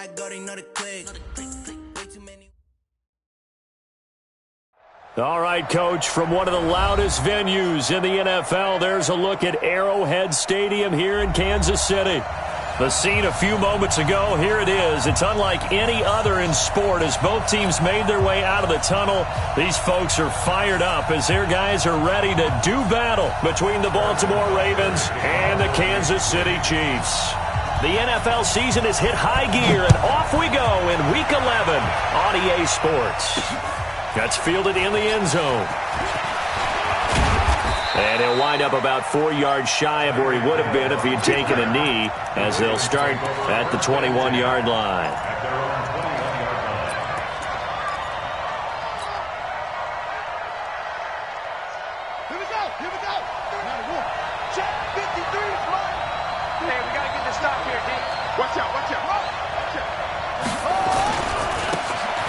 I go, they know the click. Way too many. All right, Coach, from one of the loudest venues in the NFL, there's a look at Arrowhead Stadium here in Kansas City. The scene a few moments ago, here it is. It's unlike any other in sport as both teams made their way out of the tunnel. These folks are fired up as their guys are ready to do battle between the Baltimore Ravens and the Kansas City Chiefs. The NFL season has hit high gear, and off we go in Week 11 on EA Sports. That's fielded in the end zone. And he'll wind up about 4 yards shy of where he would have been if he had taken a knee, as they'll start at the 21-yard line. Here we go. Check 53, right? Hey, we got to get this stop here, D. Watch out.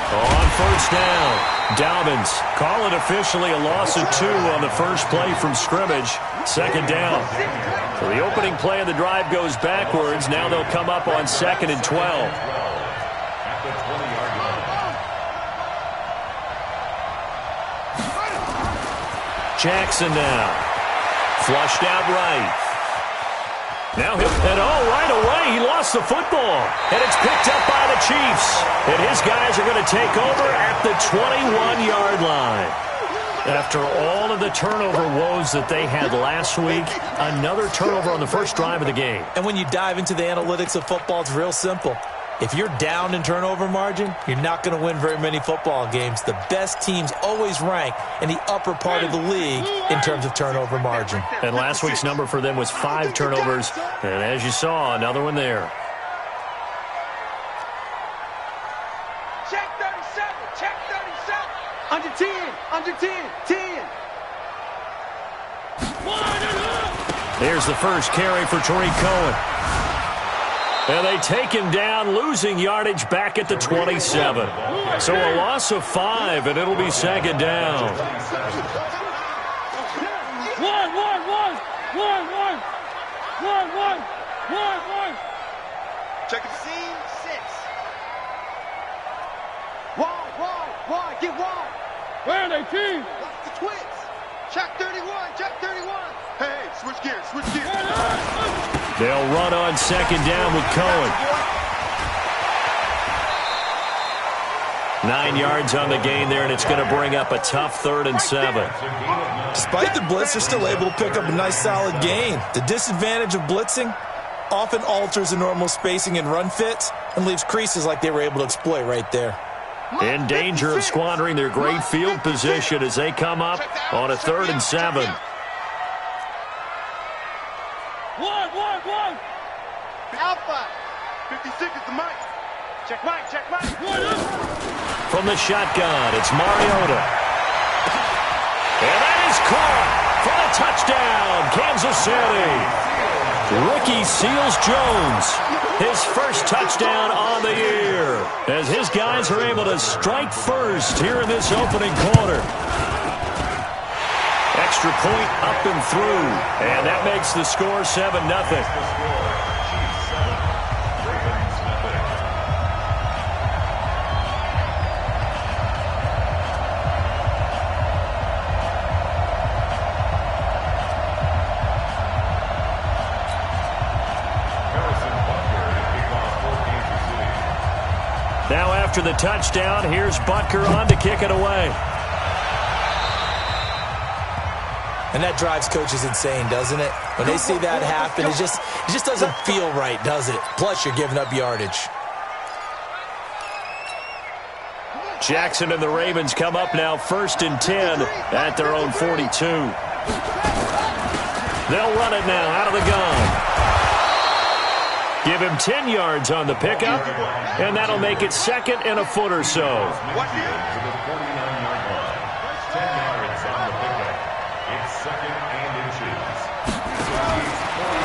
On first down, Dobbins call it officially a loss of 2 on the first play from scrimmage. Second down. So the opening play of the drive goes backwards. Now they'll come up on 2nd and 12. Jackson now. Flushed out right. Now right away, he lost the football. And it's picked up by the Chiefs. And his guys are going to take over at the 21-yard line. After all of the turnover woes that they had last week, another turnover on the first drive of the game. And when you dive into the analytics of football, it's real simple. If you're down in turnover margin, you're not going to win very many football games. The best teams always rank in the upper part of the league in terms of turnover margin. And last week's number for them was 5 turnovers. And as you saw, another one there. Check 37. Under 10. 10. Here's the first carry for Tariq Cohen. And they take him down, losing yardage back at the 27. So a loss of 5, and it'll be second down. One. Check the scene, 6. Wide. Get wide. Where are they, team? Watch the twins. Check 31. Hey, switch gears. They'll run on second down with Cohen. 9 yards on the gain there, and it's going to bring up a tough 3rd and 7. Despite the blitz, they're still able to pick up a nice solid gain. The disadvantage of blitzing often alters the normal spacing and run fits and leaves creases like they were able to exploit right there. In danger of squandering their great field position as they come up on a 3rd and 7. One. Alpha. 56 is the mic. Check mic. From the shotgun, it's Mariota. And that is caught for a touchdown, Kansas City. Rookie Seals-Jones, his first touchdown on the year, as his guys are able to strike first here in this opening quarter. Extra point up and through, and that makes the score 7-0. Now after the touchdown, here's Butker on to kick it away. And that drives coaches insane, doesn't it? When they see that happen, it just doesn't feel right, does it? Plus, you're giving up yardage. Jackson and the Ravens come up now 1st and 10 at their own 42. They'll run it now out of the gun. Give him 10 yards on the pickup, and that'll make it 2nd and a foot or so.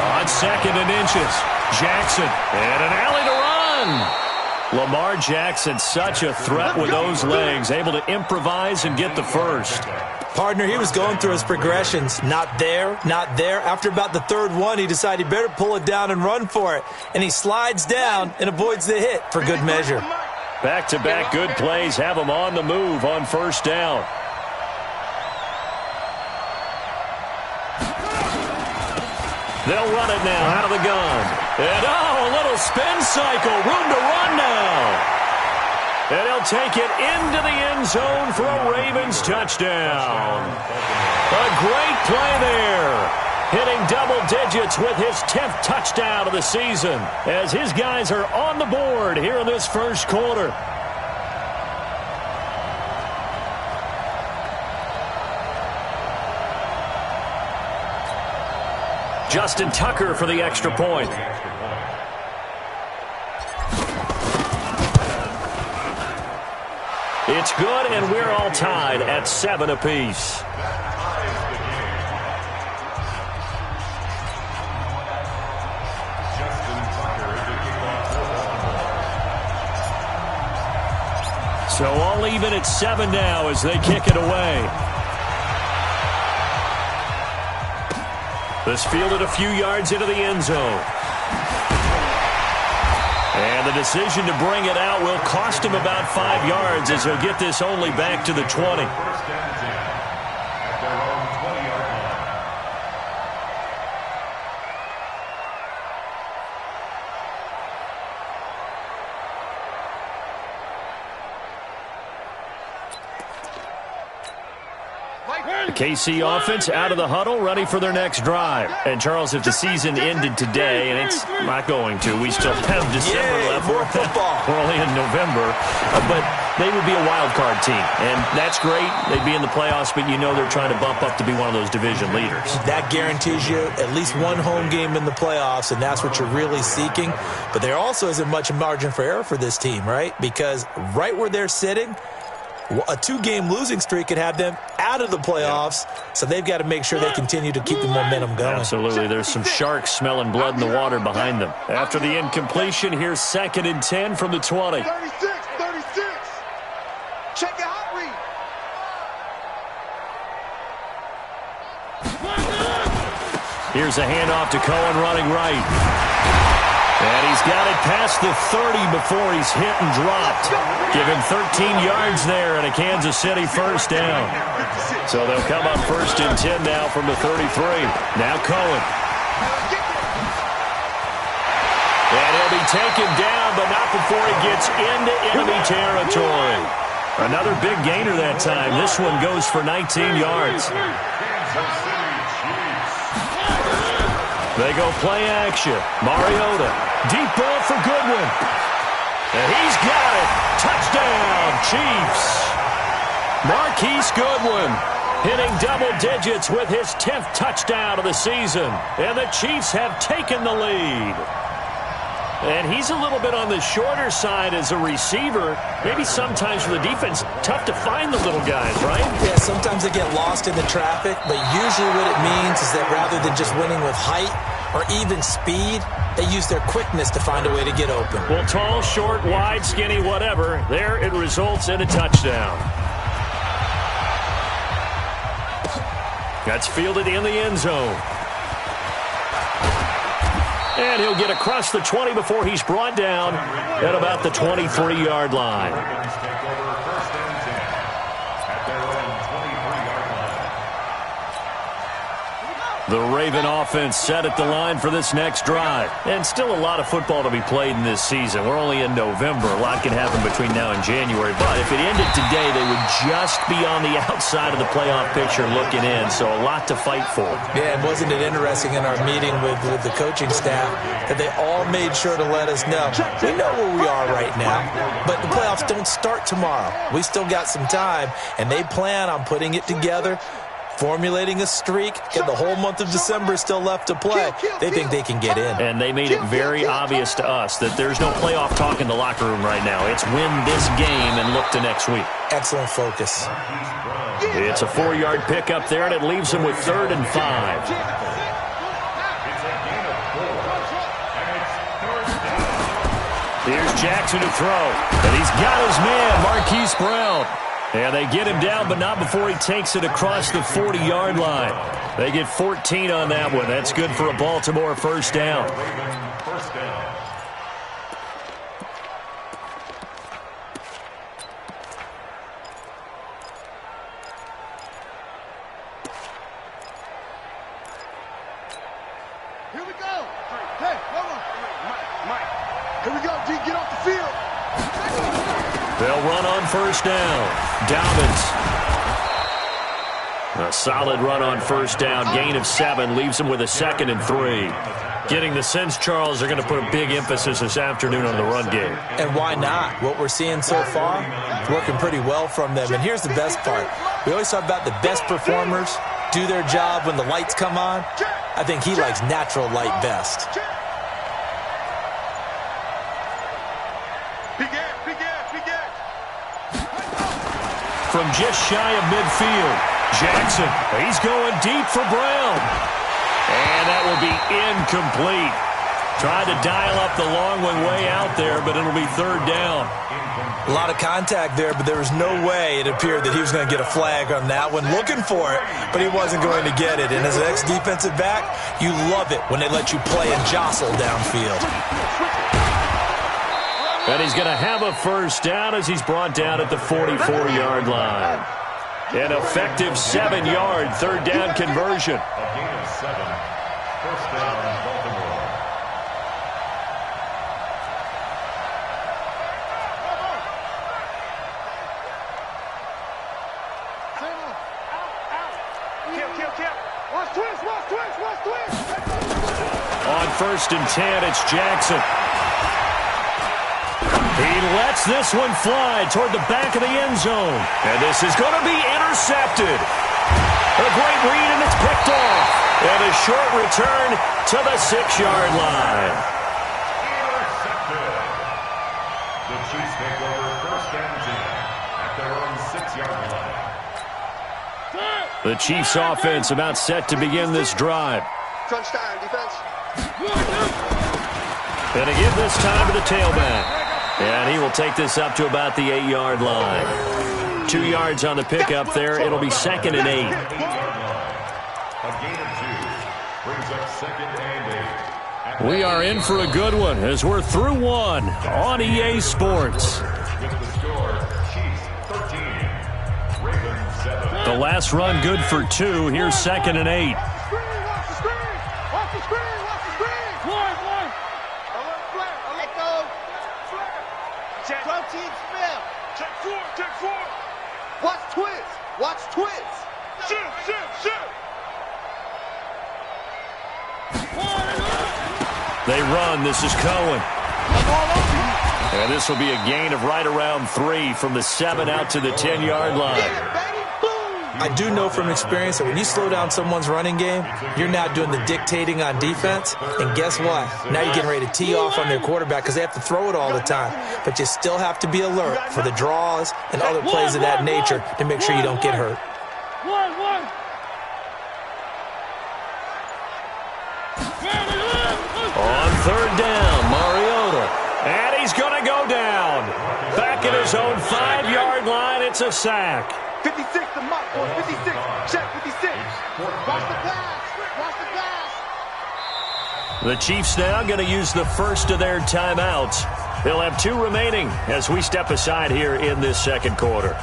On 2nd and inches, Jackson, and an alley to run. Lamar Jackson, such a threat with those legs, able to improvise and get the first. Partner, he was going through his progressions. Not there, not there. After about the third one, he decided he better pull it down and run for it. And he slides down and avoids the hit for good measure. Back-to-back good plays have him on the move on first down. They'll run it now out of the gun. And, a little spin cycle. Room to run now. And he'll take it into the end zone for a Ravens touchdown. A great play there. Hitting double digits with his 10th touchdown of the season as his guys are on the board here in this first quarter. Justin Tucker for the extra point. It's good, and we're all tied at 7 apiece. So all even at 7 now as they kick it away. This fielded a few yards into the end zone. And the decision to bring it out will cost him about 5 yards as he'll get this only back to the 20. The KC offense out of the huddle, ready for their next drive. And, Charles, if the season ended today, and it's not going to, we still have December left. More football. We're only in November. But they would be a wild card team. And that's great. They'd be in the playoffs, but you know they're trying to bump up to be one of those division leaders. That guarantees you at least one home game in the playoffs, and that's what you're really seeking. But there also isn't much margin for error for this team, right? Because right where they're sitting, a 2-game losing streak could have them out of the playoffs, so they've got to make sure they continue to keep the momentum going. Absolutely. There's some sharks smelling blood in the water behind them. After the incompletion, here's 2nd and 10 from the 20. 36. Check your hot read. Here's a handoff to Cohen running right. And he's got it past the 30 before he's hit and dropped. Give him 13 yards there and a Kansas City first down. So they'll come up 1st and 10 now from the 33. Now Cohen. And he'll be taken down, but not before he gets into enemy territory. Another big gainer that time. This one goes for 19 yards. They go play action. Mariota. Deep ball for Goodwin. And he's got it. Touchdown, Chiefs. Marquise Goodwin hitting double digits with his 10th touchdown of the season. And the Chiefs have taken the lead. And he's a little bit on the shorter side as a receiver. Maybe sometimes for the defense, tough to find the little guys, right? Yeah, sometimes they get lost in the traffic, but usually what it means is that rather than just winning with height or even speed, they use their quickness to find a way to get open. Well, tall, short, wide, skinny, whatever, there it results in a touchdown. That's fielded in the end zone. And he'll get across the 20 before he's brought down at about the 23-yard line. The Raven offense set at the line for this next drive. And still a lot of football to be played in this season. We're only in November. A lot can happen between now and January. But if it ended today, they would just be on the outside of the playoff picture looking in. So a lot to fight for. Yeah, and wasn't it interesting in our meeting with the coaching staff that they all made sure to let us know. We know where we are right now, but the playoffs don't start tomorrow. We still got some time, and they plan on putting it together, formulating a streak, and the whole month of December is still left to play. They think they can get in. And they made it very obvious to us that there's no playoff talk in the locker room right now. It's win this game and look to next week. Excellent focus. It's a 4-yard pickup there, and it leaves them with 3rd and 5. Here's Jackson to throw, and he's got his man, Marquise Brown. And they get him down, but not before he takes it across the 40-yard line. They get 14 on that one. That's good for a Baltimore first down. Here we go. Hey, hold on. Mike. Here we go, D. Get off the field. They'll run on first down. Dobbins. A solid run on first down. Gain of 7 leaves them with a 2nd and 3. Getting the sense, Charles, they're going to put a big emphasis this afternoon on the run game. And why not? What we're seeing so far, working pretty well from them. And here's the best part. We always talk about the best performers do their job when the lights come on. I think he likes natural light best. From just shy of midfield, Jackson, he's going deep for Brown. And that will be incomplete. Tried to dial up the long one way out there, but it'll be 3rd down. A lot of contact there, but there was no way it appeared that he was going to get a flag on that one. Looking for it, but he wasn't going to get it. And as an ex-defensive back, you love it when they let you play and jostle downfield. And he's going to have a first down as he's brought down at the 44-yard line. An effective 7-yard 3rd down conversion. A gain of 7. First down, Baltimore. Watch twist. On 1st and 10, it's Jackson. He lets this one fly toward the back of the end zone. And this is going to be intercepted. A great read, and it's picked off. And a short return to the 6-yard line. Intercepted. The Chiefs take over 1st and 10 at their own 6-yard line. The Chiefs offense about set to begin this drive. Crunch time, defense. And to give this time to the tailback. And he will take this up to about the 8-yard line. 2 yards on the pickup there. It'll be 2nd and 8. A gain of 2 brings up 2nd and 8. We are in for a good one as we're through one on EA Sports. With the score, Chiefs 13, Ravens 7. The last run good for 2. Here's 2nd and 8. Watch twist. Shoot. They run. This is Cohen. And this will be a gain of right around 3 from the 7 out to the 10-yard line. I do know from experience that when you slow down someone's running game, you're now doing the dictating on defense. And guess what? Now you're getting ready to tee off on their quarterback because they have to throw it all the time. But you still have to be alert for the draws and other plays of that nature to make sure you don't get hurt. On 3rd down, Mariota. And he's going to go down. Back at his own 5-yard line, it's a sack. 56 to Mike, 56. Check 56. Watch the pass. The Chiefs now going to use the first of their timeouts. They'll have 2 remaining as we step aside here in this 2nd quarter.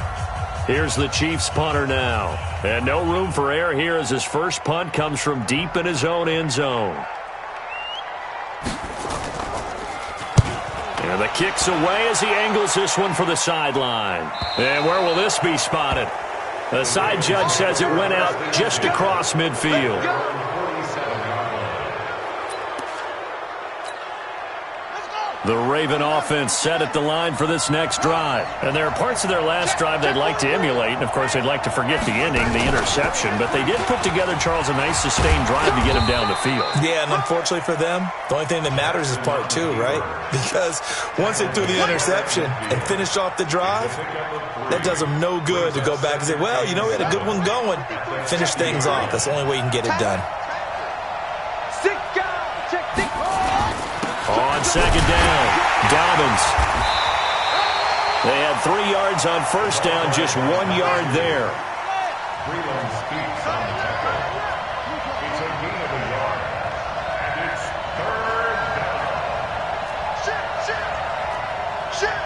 Here's the Chiefs punter now. And no room for error here as his first punt comes from deep in his own end zone. And the kick's away as he angles this one for the sideline. And where will this be spotted? The side judge says it went out just across midfield. The Raven offense set at the line for this next drive. And there are parts of their last drive they'd like to emulate. And, of course, they'd like to forget the ending, the interception. But they did put together, Charles, a nice sustained drive to get him down the field. Yeah, and unfortunately for them, the only thing that matters is part 2, right? Because once they threw the interception and finished off the drive, that does them no good to go back and say, well, you know, we had a good one going. Finish things off. That's the only way you can get it done. On 2nd down, Dobbins. They had 3 yards on first down, just 1 yard there. Freeland speaks on the tackle. It's a gain of a yard. And it's third down. Shit!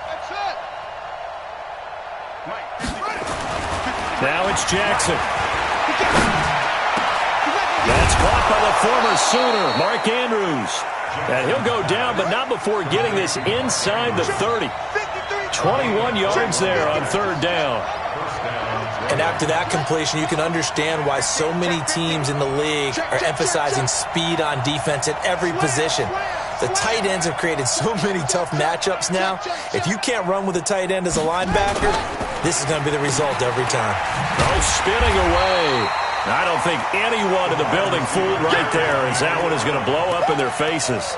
That's it! Now it's Jackson. That's caught by the former Sooner, Mark Andrews. And he'll go down, but not before getting this inside the 30. 21 yards there on third down. And after that completion, you can understand why so many teams in the league are emphasizing speed on defense at every position. The tight ends have created so many tough matchups now. If you can't run with a tight end as a linebacker, this is going to be the result every time. Oh, spinning away. I don't think anyone in the building fooled right there, as that one is going to blow up in their faces.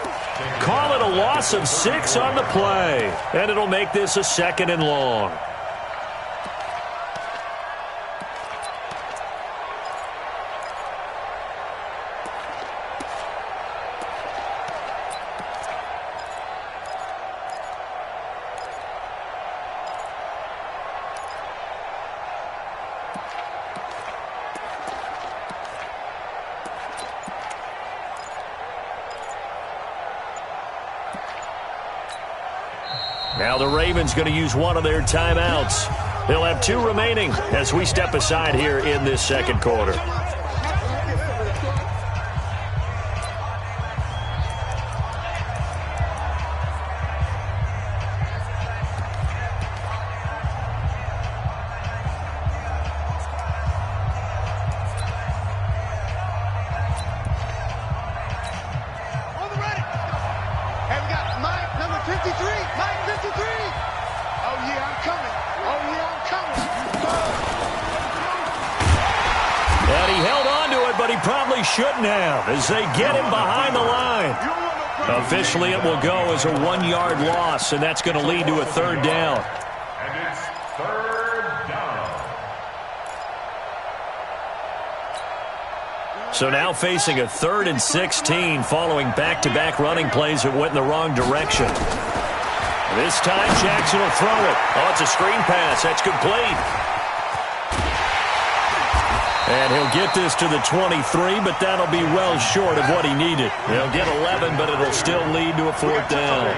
Call it a loss of 6 on the play, and it'll make this a 2nd and long. Now the Ravens going to use one of their timeouts. They'll have 2 remaining as we step aside here in this second quarter. Shouldn't have, as they get him behind the line. Officially, it will go as a 1-yard loss, and that's going to lead to a 3rd down. And it's 3rd down. So now facing a 3rd and 16 following back-to-back running plays that went in the wrong direction. This time, Jackson will throw it. Oh, it's a screen pass. That's complete. And he'll get this to the 23, but that'll be well short of what he needed. He'll get 11, but it'll still lead to a 4th down.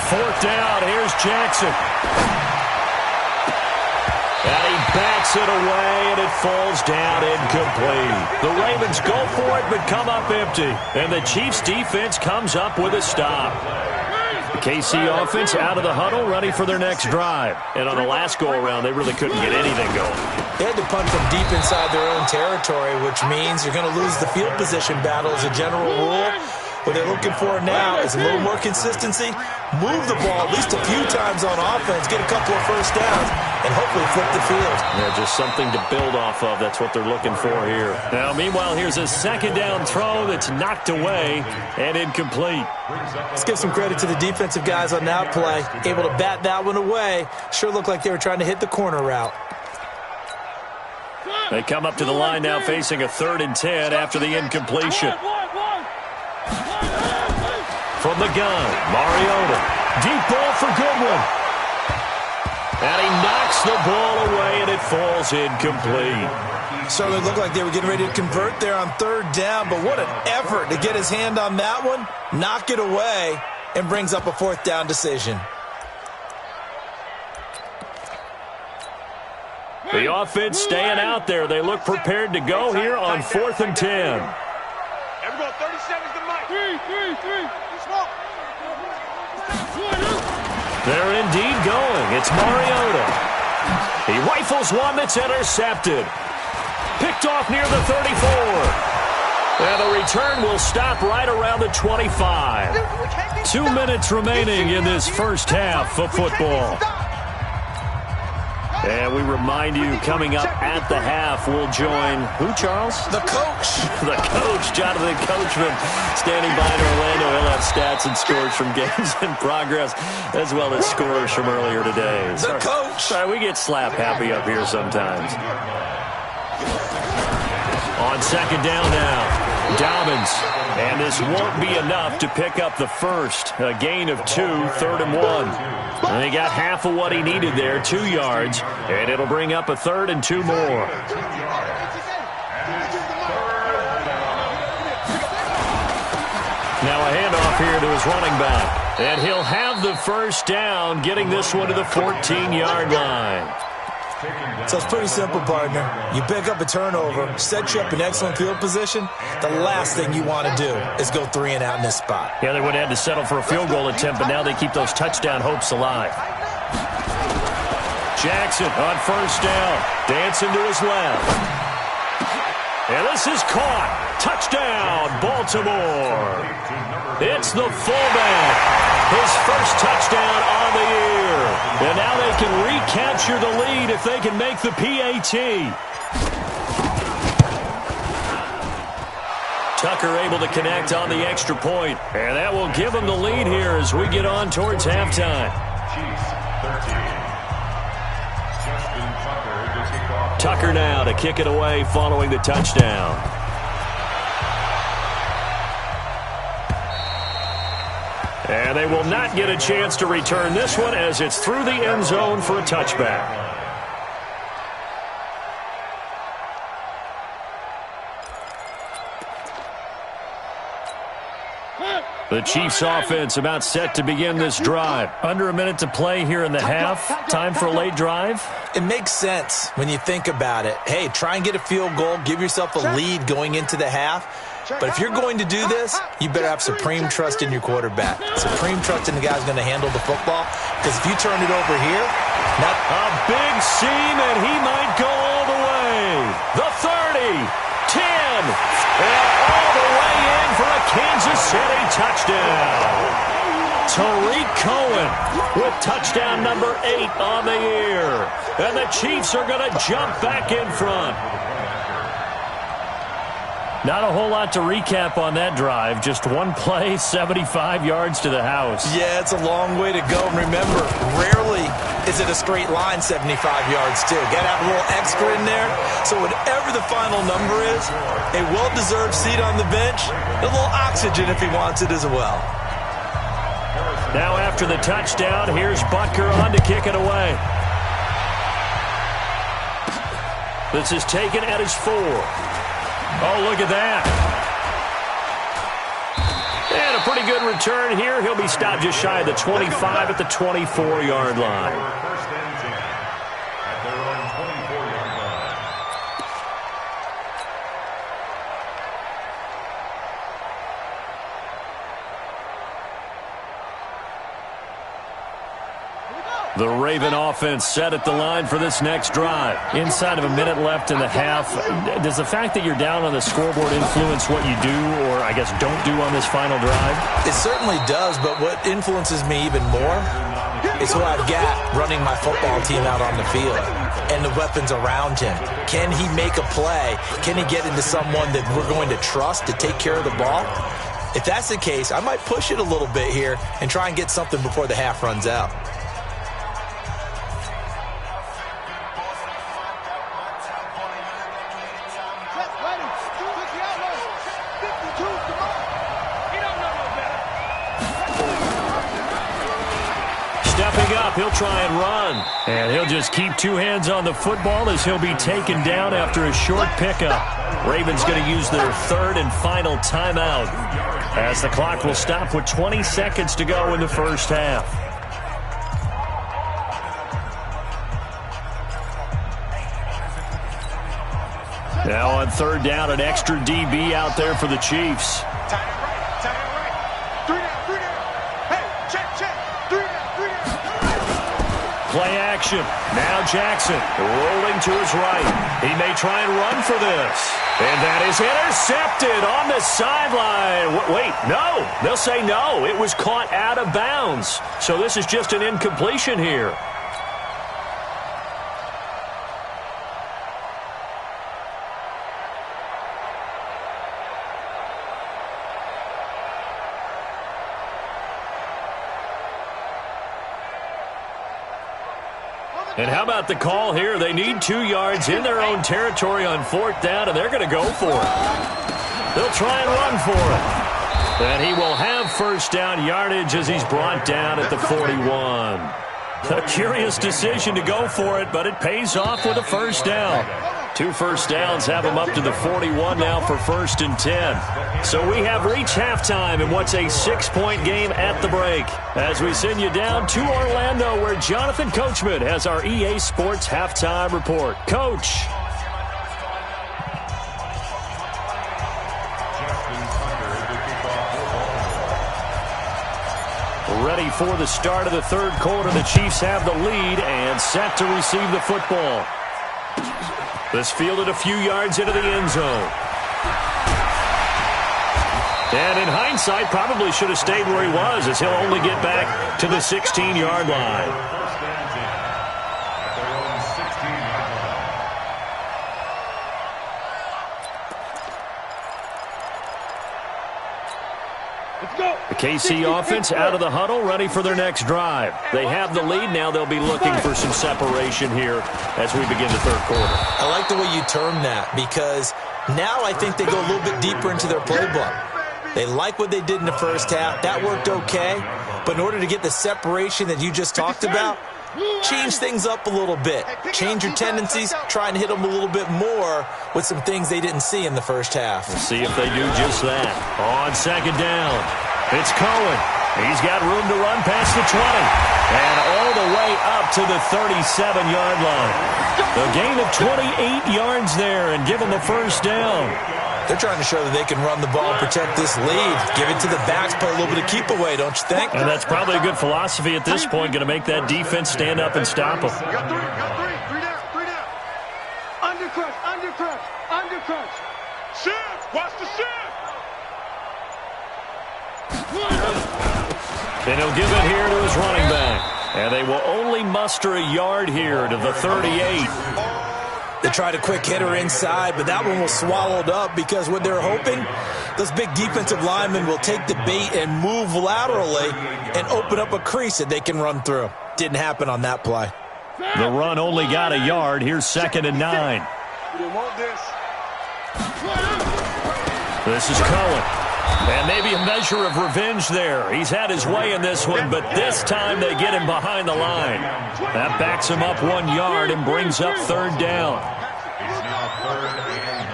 4th down, here's Jackson. And he backs it away, and it falls down incomplete. The Ravens go for it, but come up empty. And the Chiefs' defense comes up with a stop. The KC offense out of the huddle, ready for their next drive. And on the last go-around, they really couldn't get anything going. They had to punt from deep inside their own territory, which means you're going to lose the field position battle as a general rule. What they're looking for now is a little more consistency, move the ball at least a few times on offense, get a couple of first downs, and hopefully flip the field. Yeah, just something to build off of. That's what they're looking for here. Now, meanwhile, here's a 2nd down throw that's knocked away and incomplete. Let's give some credit to the defensive guys on that play. Able to bat that one away. Sure looked like they were trying to hit the corner route. They come up to the line now facing a 3rd and 10 after the incompletion. From the gun, Mariota. Deep ball for Goodwin. And he knocks the ball away, and it falls incomplete. Certainly looked like they were getting ready to convert there on 3rd down, but what an effort to get his hand on that one, knock it away, and brings up a 4th down decision. The offense staying out there. They look prepared to go here on 4th and 10. Everyone, 30 seconds to Mike. 3. They're indeed going. It's Mariota. He rifles one that's intercepted. Picked off near the 34. And the return will stop right around the 25. 2 minutes remaining in this first half of football. And we remind you, coming up at the half, we'll join who, Charles? The coach. The coach, Jonathan Coachman, standing by in Orlando. He'll have stats and scores from games in progress, as well as scores from earlier today. The coach. Sorry, we get slap happy up here sometimes. On second down now, Dobbins. And this won't be enough to pick up the first. A gain of 2, 3rd and 1. And he got half of what he needed there, 2 yards. And it'll bring up a 3rd and 2 more. Now a handoff here to his running back. And he'll have the first down, getting this one to the 14-yard line. So it's pretty simple, partner. You pick up a turnover, set you up in excellent field position. The last thing you want to do is go 3 and out in this spot. Yeah, they would have had to settle for a field goal attempt, but now they keep those touchdown hopes alive. Jackson on first down, dancing to his left. And this is caught. Touchdown, Baltimore. It's the fullback. His first touchdown on the year. And now they can recapture the lead if they can make the PAT. Tucker able to connect on the extra point. And that will give them the lead here as we get on towards halftime. Tucker now to kick it away following the touchdown. And they will not get a chance to return this one as it's through the end zone for a touchback. The Chiefs offense about set to begin this drive. Under a minute to play here in the half. Time for a late drive. It makes sense when you think about it. Hey, try and get a field goal. Give yourself a lead going into the half. But if you're going to do this, you better have supreme trust in your quarterback. Supreme trust in the guy who's going to handle the football. Because if you turn it over here, not a big seam, and he might go all the way. The 30, 10, and all the way in for a Kansas City touchdown. Tariq Cohen with touchdown number 8 on the year. And the Chiefs are going to jump back in front. Not a whole lot to recap on that drive. Just one play, 75 yards to the house. Yeah, it's a long way to go. And remember, rarely is it a straight line 75 yards, too. Got to have a little extra in there. So whatever the final number is, a well-deserved seat on the bench, a little oxygen if he wants it as well. Now after the touchdown, here's Butker on to kick it away. This is taken at his 4. Oh, look at that. And a pretty good return here. He'll be stopped just shy of the 25 at the 24-yard line. The Raven offense set at the line for this next drive. Inside of a minute left in the half. Does the fact that you're down on the scoreboard influence what you do, or I guess don't do on this final drive? It certainly does, but what influences me even more is who I've got running my football team out on the field and the weapons around him. Can he make a play? Can he get into someone that we're going to trust to take care of the ball? If that's the case, I might push it a little bit here and try and get something before the half runs out. Stepping up, he'll try and run. And he'll just keep 2 hands on the football as he'll be taken down after a short pickup. Ravens going to use their 3rd and final timeout as the clock will stop with 20 seconds to go in the first half. Now on 3rd down, an extra DB out there for the Chiefs. Play action. Now Jackson rolling to his right. He may try and run for this. And that is intercepted on the sideline. Wait, no. They'll say no. It was caught out of bounds. So this is just an incompletion here. And how about the call here? They need 2 yards in their own territory on 4th down, and they're going to go for it. They'll try and run for it. And he will have first down yardage as he's brought down at the 41. A curious decision to go for it, but it pays off with a first down. 2 first downs have him up to the 41 now for 1st and 10. So we have reached halftime in what's a 6-point game at the break. As we send you down to Orlando, where Jonathan Coachman has our EA Sports halftime report. Coach. Ready for the start of the 3rd quarter. The Chiefs have the lead and set to receive the football. This fielded a few yards into the end zone. And in hindsight, probably should have stayed where he was, as he'll only get back to the 16-yard line. The KC offense out of the huddle, ready for their next drive. They have the lead. Now they'll be looking for some separation here as we begin the 3rd quarter. I like the way you term that, because now I think they go a little bit deeper into their playbook. They like what they did in the first half. That worked okay. But in order to get the separation that you just talked about, change things up a little bit. Change your tendencies. Try and hit them a little bit more with some things they didn't see in the first half. We'll see if they do just that. On 2nd down, it's Cohen. He's got room to run past the 20. And all the way up to the 37-yard line. A gain of 28 yards there and give them a first down. They're trying to show that they can run the ball, protect this lead, give it to the backs, play a little bit of keep away, don't you think? And that's probably a good philosophy at this point, going to make that defense stand up and stop them. Got three down. Undercrunch. Shift, watch the shift. And he'll give it here to his running back. And they will only muster a yard here to the 38. They tried a quick hitter inside, but that one was swallowed up because what they're hoping, those big defensive linemen will take the bait and move laterally and open up a crease that they can run through. Didn't happen on that play. The run only got a yard. Here's 2nd and 9. This is Cohen. And maybe a measure of revenge there. He's had his way in this one, but this time they get him behind the line. That backs him up 1 yard and brings up 3rd down. It's now 3rd and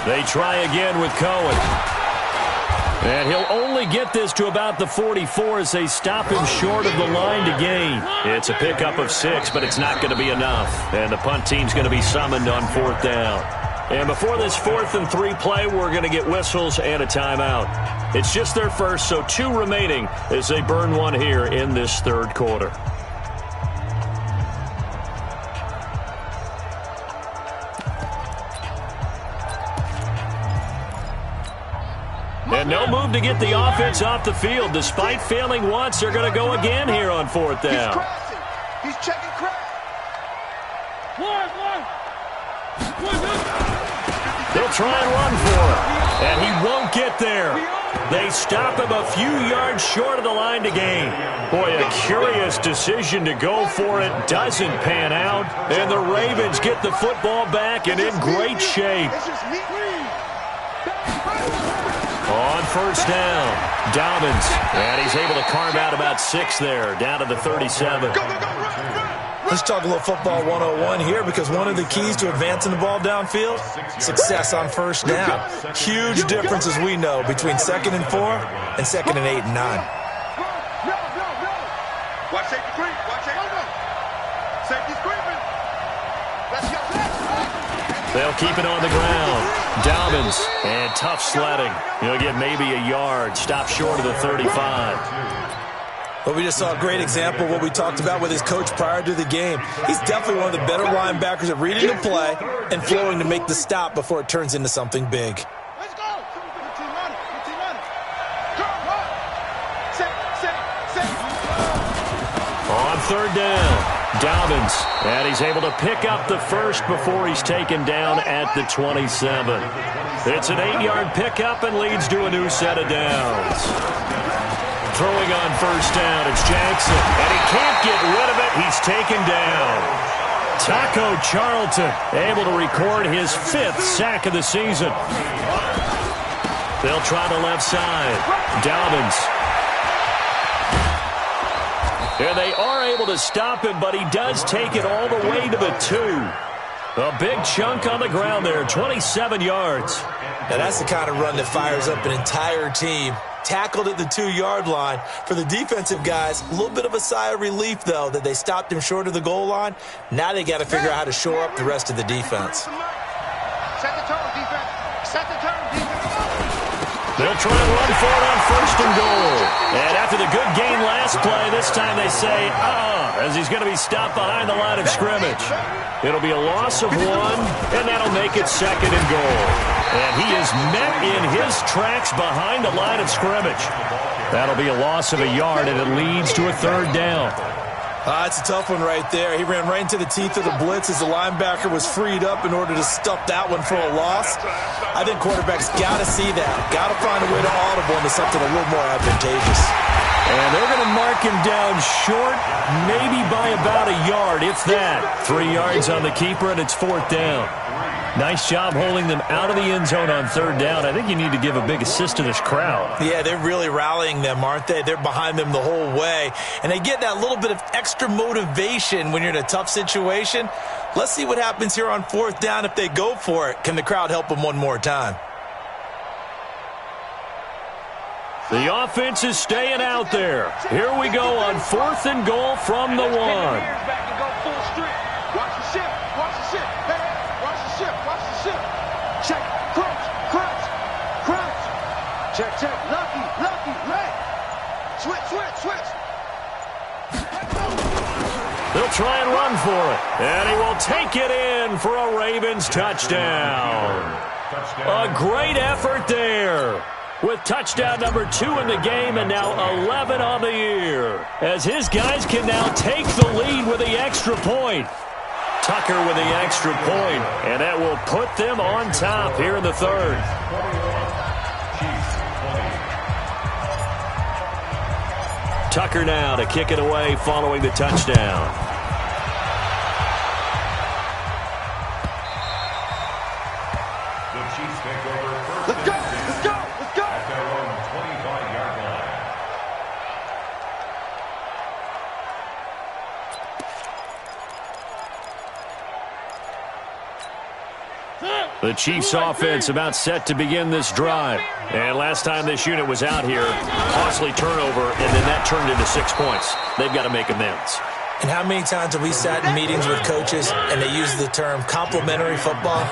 9. They try again with Cohen. And he'll only get this to about the 44 as they stop him short of the line to gain. It's a pickup of 6, but it's not going to be enough. And the punt team's going to be summoned on 4th down. And before this 4th and 3 play, we're going to get whistles and a timeout. It's just their first, so 2 remaining as they burn one here in this 3rd quarter. And no move to get the offense off the field. Despite failing once, they're going to go again here on 4th down. He's checking crack. They'll try and run for it. And he won't get there. They stop him a few yards short of the line to gain. Boy, a curious decision to go for it. Doesn't pan out. And the Ravens get the football back and in great shape. On 1st down, Dobbins. And he's able to carve out about 6 there, down to the 37. Let's talk a little football 101 here, because one of the keys to advancing the ball downfield, success on 1st down. Huge difference, as we know, between 2nd and 4 and 2nd and 8 and 9. Watch safety creep. Safety's creeping. Let's go. They'll keep it on the ground. Dobbins, and tough sledding. He'll get maybe a yard. Stop short of the 35. Well, we just saw a great example of what we talked about with his coach prior to the game. He's definitely one of the better linebackers at reading the play and flowing to make the stop before it turns into something big. Let's go. On 3rd down, Dobbins, and he's able to pick up the first before he's taken down at the 27. It's an 8-yard pickup and leads to a new set of downs. throwing on first down. It's Jackson, and he can't get rid of it. He's taken down. Taco Charlton able to record his 5th sack of the season. They'll try the left side. Dobbins. And they are able to stop him, but he does take it all the way to the 2. A big chunk on the ground there, 27 yards. Now that's the kind of run that fires up an entire team. Tackled at the 2-yard line. For the defensive guys, a little bit of a sigh of relief, though, that they stopped him short of the goal line. Now they got to figure out how to shore up the rest of the defense. Set the tone, defense. Set the tone, defense. They'll try and run for it on first and goal. And after the good gain last play, this time they say, as he's going to be stopped behind the line of scrimmage. It'll be a loss of 1, and that'll make it second and goal. And he is met in his tracks behind the line of scrimmage. That'll be a loss of a yard, and it leads to a 3rd down. It's a tough one right there. He ran right into the teeth of the blitz as the linebacker was freed up in order to stuff that one for a loss. I think quarterbacks got to see that. Got to find a way to audible into something a little more advantageous. And they're going to mark him down short, maybe by about a yard, if that. 3 yards on the keeper, and it's 4th down. Nice job holding them out of the end zone on 3rd down. I think you need to give a big assist to this crowd. Yeah, they're really rallying them, aren't they? They're behind them the whole way. And they get that little bit of extra motivation when you're in a tough situation. Let's see what happens here on 4th down if they go for it. Can the crowd help them one more time? The offense is staying out there. Here we go on 4th and goal from the 1. Watch the shift. Watch the shift. Hey, watch the shift. Watch the shift. Check. Crouch. Crouch. Crouch. Check. Check. Lucky. Lucky. Right. Switch. Switch. Switch. They'll try and run for it. And he will take it in for a Ravens touchdown. A great effort there. With touchdown number 2 in the game and now 11 on the year. As his guys can now take the lead with the extra point. Tucker with the extra point, and that will put them on top here in the 3rd. Tucker now to kick it away following the touchdown. The Chiefs take over first. Let's go. Let's go. Let's go. At their own 25-yard line. The Chiefs offense about set to begin this drive. And last time this unit was out here, costly turnover, and then that turned into 6 points. They've got to make amends. And how many times have we sat in meetings with coaches and they use the term complementary football?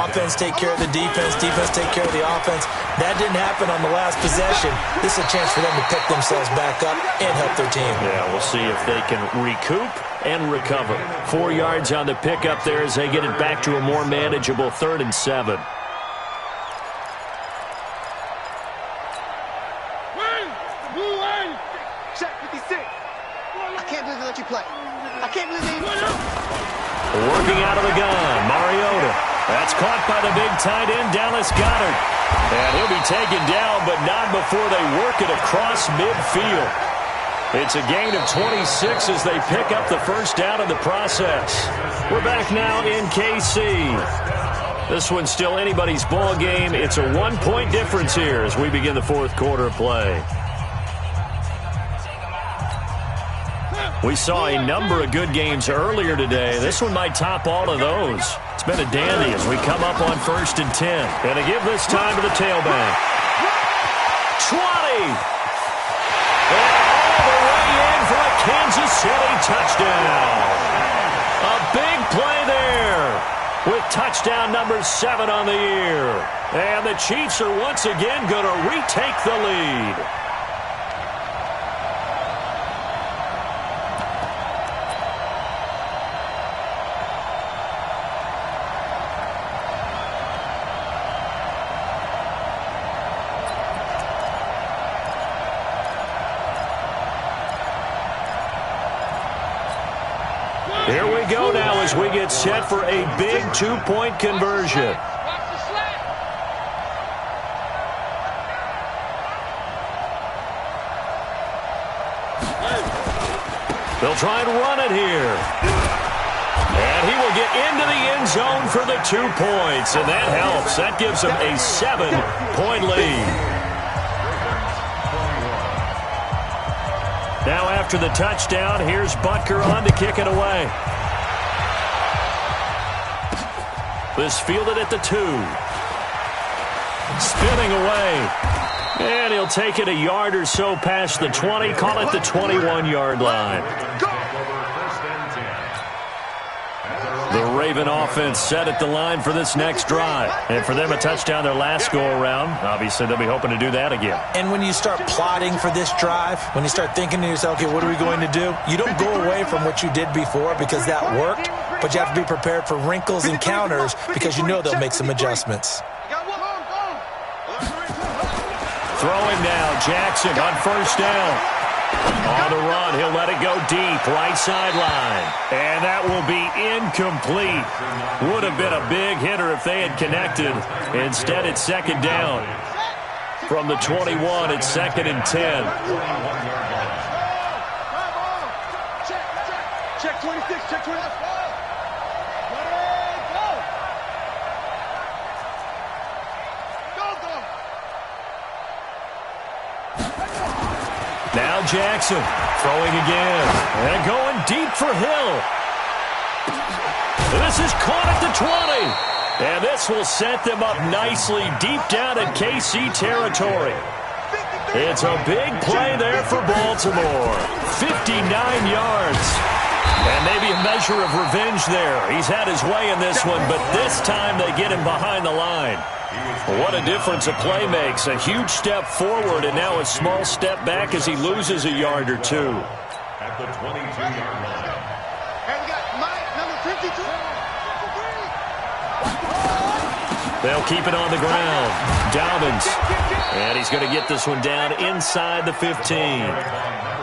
Offense take care of the defense, defense take care of the offense. That didn't happen on the last possession. This is a chance for them to pick themselves back up and help their team. Yeah, we'll see if they can recoup and recover. 4 yards on the pickup there as they get it back to a more manageable 3rd and 7. Check 56. I can't believe they let you play. I can't believe they even... Working out of the gun, Mariota. That's caught by the big tight end, Dallas Goedert. And he'll be taken down, but not before they work it across midfield. It's a gain of 26 as they pick up the first down in the process. We're back now in KC. This one's still anybody's ball game. It's a 1-point difference here as we begin the 4th quarter of play. We saw a number of good games earlier today. This one might top all of those. It's been a dandy as we come up on 1st and 10. And to give this time to the tailback. 20! And all the way in for a Kansas City touchdown. A big play there with touchdown number 7 on the year. And the Chiefs are once again going to retake the lead. Here we go now as we get set for a big 2-point conversion. They'll try and run it here. And he will get into the end zone for the 2 points, and that helps. That gives them a 7-point lead. Now after the touchdown, here's Butker on to kick it away. This fielded at the 2. Spinning away. And he'll take it a yard or so past the 20, call it the 21-yard line. The Raven offense set at the line for this next drive. And for them, a touchdown their last go-around. Obviously, they'll be hoping to do that again. And when you start plotting for this drive, when you start thinking to yourself, okay, what are we going to do? You don't go away from what you did before because that worked, but you have to be prepared for wrinkles and counters because you know they'll make some adjustments. Throwing now, Jackson on first down. On the run, he'll let it go deep, right sideline. And that will be incomplete. Would have been a big hitter if they had connected. Instead, it's second down. From the 21, it's 2nd and 10. Check 26, check 26. Now Jackson throwing again. And going deep for Hill. This is caught at the 20. And this will set them up nicely deep down in KC territory. It's a big play there for Baltimore. 59 yards. And maybe a measure of revenge there. He's had his way in this one, but this time they get him behind the line. What a difference a play makes. A huge step forward and now a small step back as he loses a yard or two. At the 22-yard line. And we got Mike, number 52. They'll keep it on the ground. Dobbins. And he's going to get this one down inside the 15.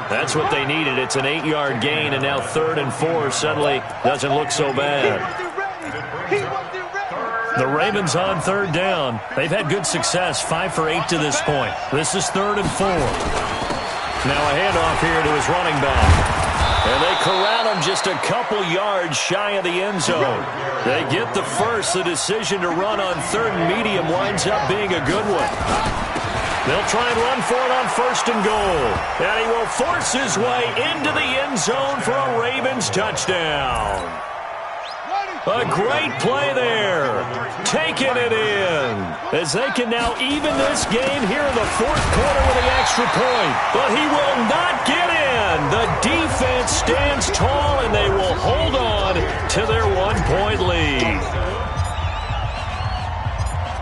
That's what they needed. It's an 8-yard gain, and now 3rd and 4 suddenly doesn't look so bad. The Ravens on 3rd down. They've had good success, 5 for 8 to this point. This is 3rd and 4. Now a handoff here to his running back. And they corral him just a couple yards shy of the end zone. They get the first. The decision to run on 3rd and medium winds up being a good one. They'll try and run for it on 1st and goal. And he will force his way into the end zone for a Ravens touchdown. A great play there. Taking it in. As they can now even this game here in the 4th quarter with the extra point. But he will not get in. The defense stands tall, and they will hold on to their 1-point lead.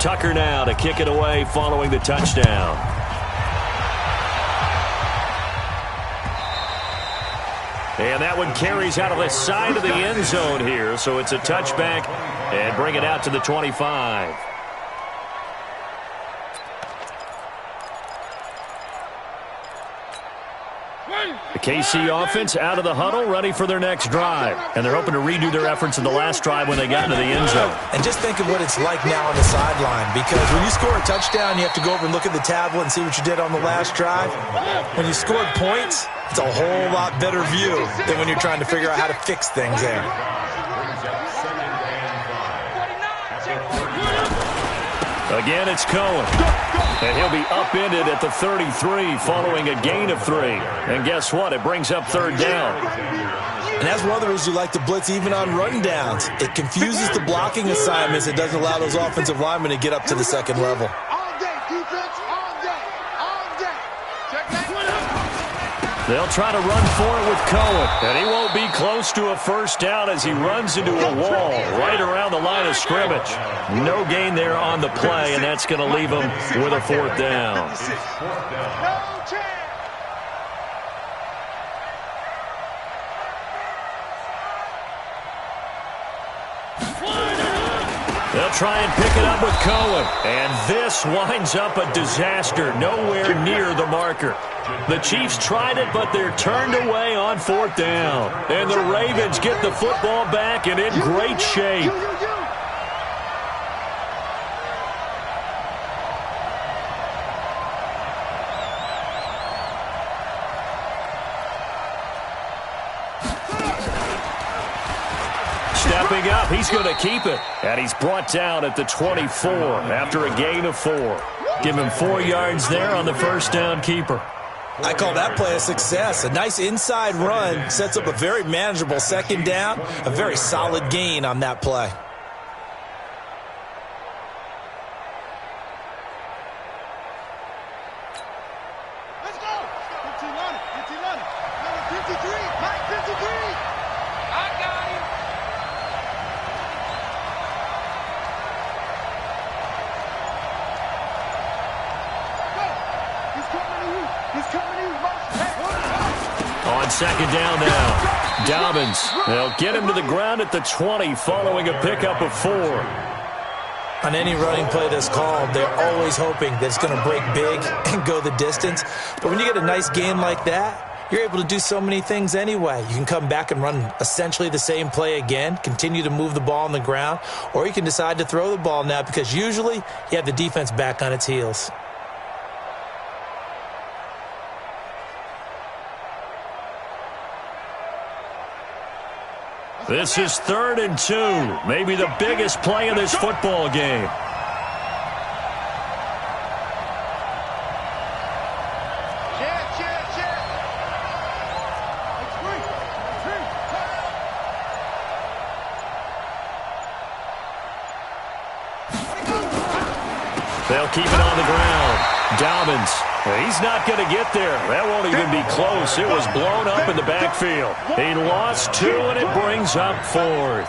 Tucker now to kick it away following the touchdown. And that one carries out of the side of the end zone here. So it's a touchback and bring it out to the 25. The KC offense out of the huddle, ready for their next drive. And they're hoping to redo their efforts in the last drive when they got into the end zone. And just think of what it's like now on the sideline, because when you score a touchdown, you have to go over and look at the tablet and see what you did on the last drive. When you scored points, it's a whole lot better view than when you're trying to figure out how to fix things there. Again, it's Cohen. And he'll be upended at the 33 following a gain of 3. And guess what? It brings up 3rd down. And that's one of the reasons you like to blitz even on run downs. It confuses the blocking assignments. It doesn't allow those offensive linemen to get up to the 2nd level. All day, defense, all day, all day. Check that. They'll try to run for it with Cohen. And he won't be close to a 1st down as he runs into a wall right around the line of scrimmage. No gain there on the play, and that's going to leave him with a 4th down. No chance. They'll try and pick it up with Cohen. And this winds up a disaster, nowhere near the marker. The Chiefs tried it, but they're turned away on 4th down. And the Ravens get the football back and in great shape. up. He's going to keep it. And he's brought down at the 24 after a gain of 4. Give him 4 yards there on the first down keeper. I call that play a success. A nice inside run sets up a very manageable second down. A very solid gain on that play. Let's go. 15 on it. 15 on it. Number 53. Mike 53. I got him. Go. He's coming to you. He's coming to you. On second down now, Dobbins. They'll get him to the ground at the 20 following a pickup of 4. On any running play that's called, they're always hoping that it's going to break big and go the distance. But when you get a nice gain like that, you're able to do so many things anyway. You can come back and run essentially the same play again, continue to move the ball on the ground, or you can decide to throw the ball now because usually you have the defense back on its heels. This is 3rd and 2, maybe the biggest play of this football game. They'll keep it on the ground. Dobbins, he's not going to get there. That won't even be close. It was blown up in the backfield. He lost 2, and it brings up 4th.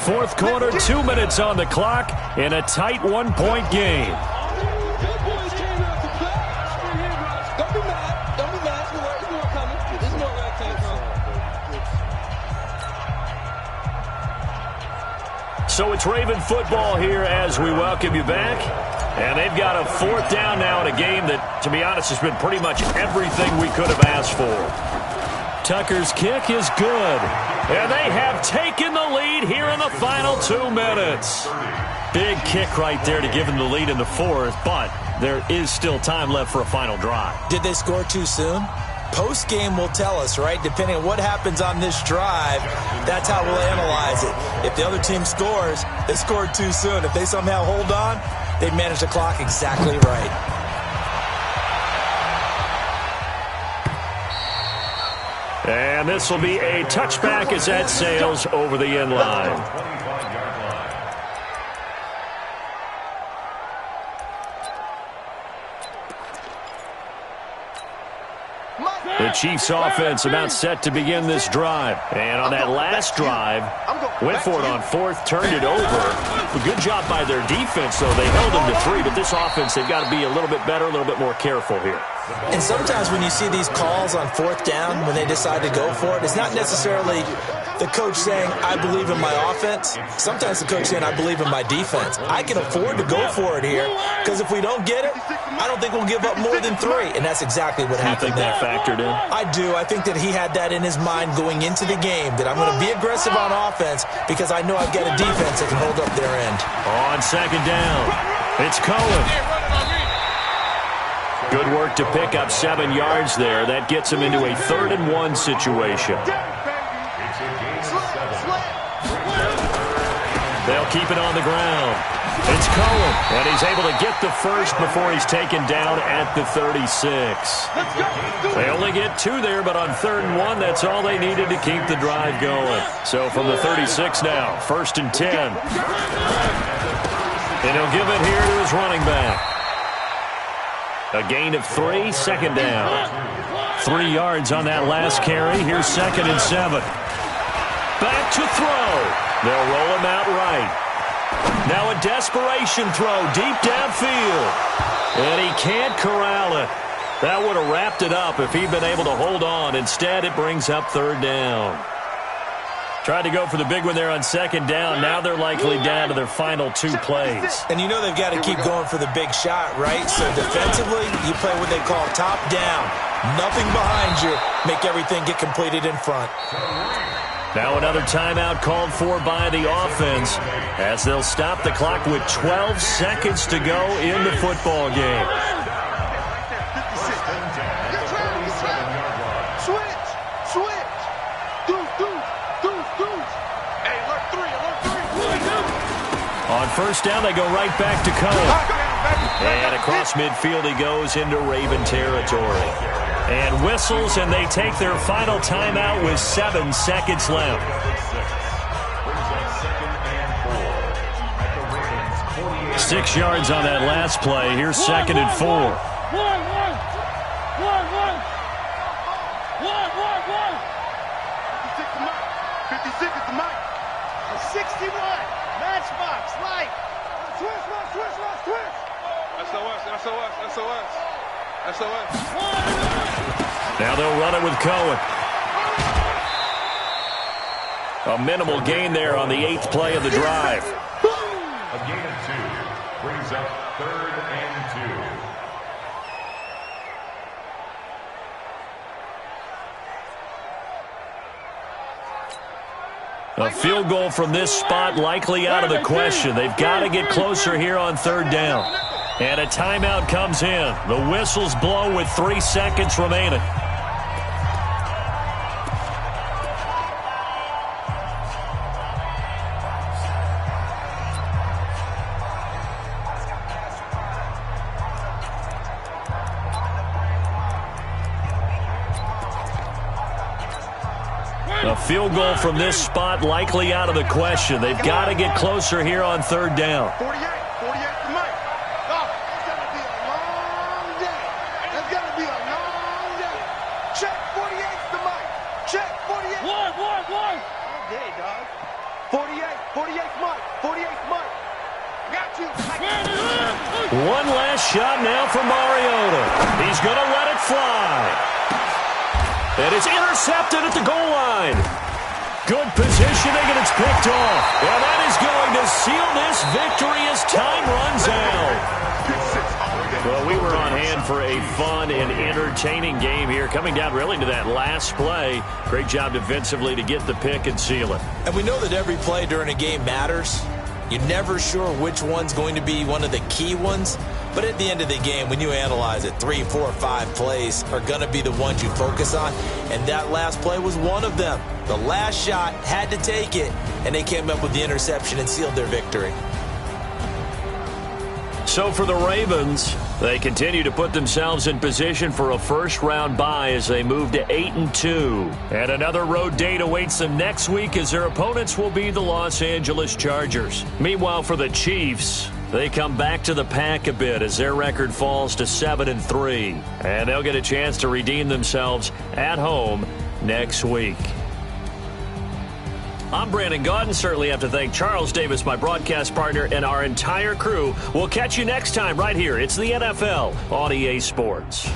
4th quarter, 2 minutes on the clock in a tight 1-point game. So it's Raven football here as we welcome you back. And they've got a 4th down now in a game that, to be honest, has been pretty much everything we could have asked for. Tucker's kick is good. And they have taken the lead here in the final 2 minutes. Big kick right there to give them the lead in the 4th, but there is still time left for a final drive. Did they score too soon? Post-game will tell us, right? Depending on what happens on this drive, that's how we'll analyze it. If the other team scores, they scored too soon. If they somehow hold on, they manage the clock exactly right. And this will be a touchback as that sails over the end line. The Chiefs offense about set to begin this drive. And on that last drive, went for it on 4th, turned it over. A good job by their defense, though. They held them to 3, but this offense, they've got to be a little bit better, a little bit more careful here. And sometimes when you see these calls on 4th down, when they decide to go for it, it's not necessarily the coach saying, I believe in my offense. Sometimes the coach saying, I believe in my defense. I can afford to go for it here, because if we don't get it, I don't think we'll give up more than 3. And that's exactly what happened there. You think that factored in? I do. I think that he had that in his mind going into the game, that I'm going to be aggressive on offense because I know I've got a defense that can hold up their end. On second down, it's Cohen. Good work to pick up 7 yards there. That gets him into a 3rd and 1 situation. They'll keep it on the ground. It's Cohen, and he's able to get the first before he's taken down at the 36. They only get 2 there, but on 3rd and 1, that's all they needed to keep the drive going. So from the 36 now, 1st and 10. And he'll give it here to his running back. A gain of 3, second down. 3 yards on that last carry. Here's 2nd and 7. Back to throw. They'll roll him out right. Now a desperation throw deep downfield. And he can't corral it. That would have wrapped it up if he'd been able to hold on. Instead, it brings up 3rd down. Tried to go for the big one there on 2nd down. Now they're likely down to their final 2 plays. And you know they've got to keep going for the big shot, right? So defensively, you play what they call top down. Nothing behind you. Make everything get completed in front. Now another timeout called for by the offense as they'll stop the clock with 12 seconds to go in the football game. Switch. first down. They go right back to Cohen. And across midfield he goes into Raven territory. And whistles, and they take their final timeout with 7 seconds left. 6 yards on that last play. Here's 2nd and 4. 56 is the mic. 61. Matchbox. Light. Twist. SOS. Now they'll run it with Cohen. A minimal gain there on the 8th play of the drive. A gain of 2 brings up 3rd and 2. A field goal from this spot likely out of the question. They've got to get closer here on 3rd down. And a timeout comes in. The whistles blow with 3 seconds remaining. A field goal from this spot likely out of the question. They've got to get closer here on 3rd down. 48 to Mike. Oh, it's going to be a long day. It's going to be a long day. Check 48 to Mike. Check 48. One. All day, dog. 48 Mike. 48 Mike. Got you. One last shot now for Mariota. He's going to let it fly. And it's intercepted at the goal line. Good positioning, and it's picked off. And that is going to seal this victory as time runs out. Well, we were on hand for a fun and entertaining game here, coming down really to that last play. Great job defensively to get the pick and seal it. And we know that every play during a game matters. You're never sure which one's going to be one of the key ones. But at the end of the game, when you analyze it, 3, 4, 5 plays are going to be the ones you focus on. And that last play was one of them. The last shot had to take it, and they came up with the interception and sealed their victory. So for the Ravens, they continue to put themselves in position for a first-round bye as they move to 8-2. And another road date awaits them next week as their opponents will be the Los Angeles Chargers. Meanwhile, for the Chiefs, they come back to the pack a bit as their record falls to 7-3. And they'll get a chance to redeem themselves at home next week. I'm Brandon Gaudin. Certainly have to thank Charles Davis, my broadcast partner, and our entire crew. We'll catch you next time right here. It's the NFL on EA Sports.